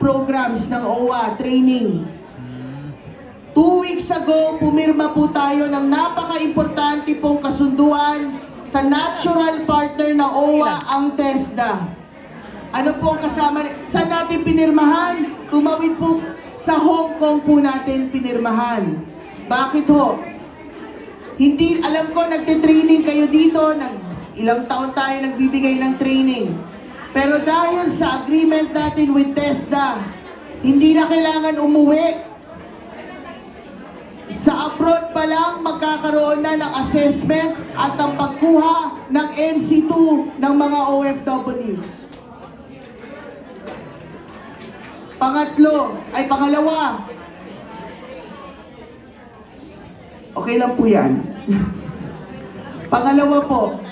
programs ng OWA, training. 2 weeks ago, pumirma po tayo ng napaka-importante pong kasunduan sa natural partner na OWA, ang TESDA. Ano po ang kasama? Saan natin pinirmahan? Tumawid po sa Hong Kong po natin pinirmahan. Bakit ho? Hindi, alam ko, nagte-training kayo dito, ilang taon tayo nagbibigay ng training. Pero dahil sa agreement natin with TESDA, hindi na kailangan umuwi. Sa abroad pa lang, magkakaroon na ng assessment at ang pagkuha ng NC2 ng mga OFWs. Pangalawa. Okay lang po yan. Pangalawa po.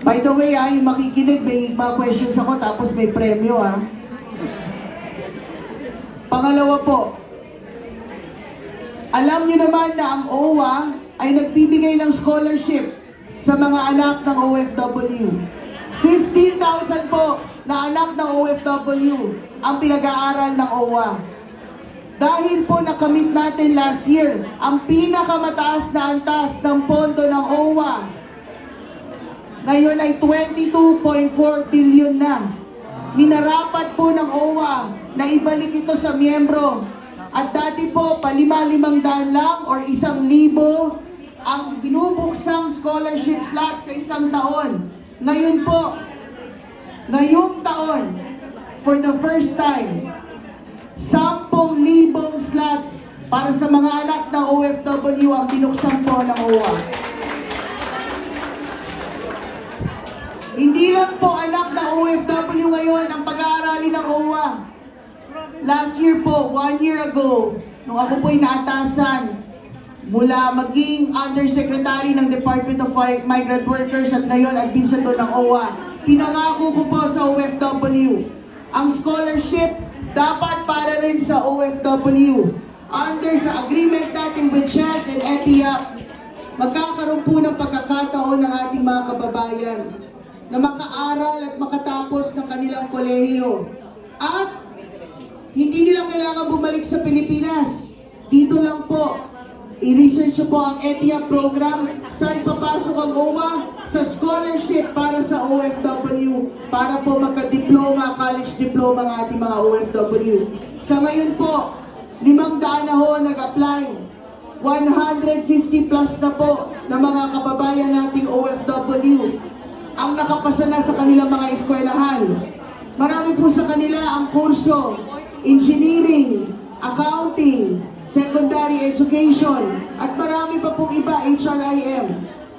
By the way, yung makikinig, may mga questions ako tapos may premyo ha. Pangalawa po. Alam niyo naman na ang OWA ay nagbibigay ng scholarship sa mga anak ng OFW. 15,000 po na anak ng OFW ang pinag-aaral ng OWA. Dahil po nakamit natin last year ang pinakamataas na antas ng pondo ng OWA. Ngayon ay 22.4 billion na. Minarapat po ng OWA na ibalik ito sa miyembro. At dati po, pa-500 lang or 1,000 ang binubuksang scholarship slot sa isang taon. Ngayon po, ngayong taon, for the first time, 10,000 slots para sa mga anak ng OFW ang binuksan po ng OWA. Hindi lang po anak ng OFW ngayon ang pag-aaralin ng OWA. Last year po, 1 year ago, nung ako po'y naatasan, mula maging Undersecretary ng Department of Migrant Workers at ngayon Administrator ng OWA, pinangako ko po sa OFW, ang scholarship dapat para rin sa OFW. Under sa agreement natin with Shell and ETIAP, magkakaroon po ng pagkakataon ng ating mga kababayan na makaaral at makatapos ng kanilang kolehiyo. At hindi nila kailangan bumalik sa Pilipinas. Dito lang po, i-research po ang ETIAP program, saan papasok ang OWA sa scholarship para sa OFW, para po magka-diploma, college diploma ng ating mga OFW. Sa ngayon po, 500 na ho nag-apply. 150 plus na po na mga kababayan nating OFW ang nakapasa na sa kanilang mga eskwelahan. Marami po sa kanila ang kurso, engineering, accounting, secondary education, at marami pa pong iba, HRIM.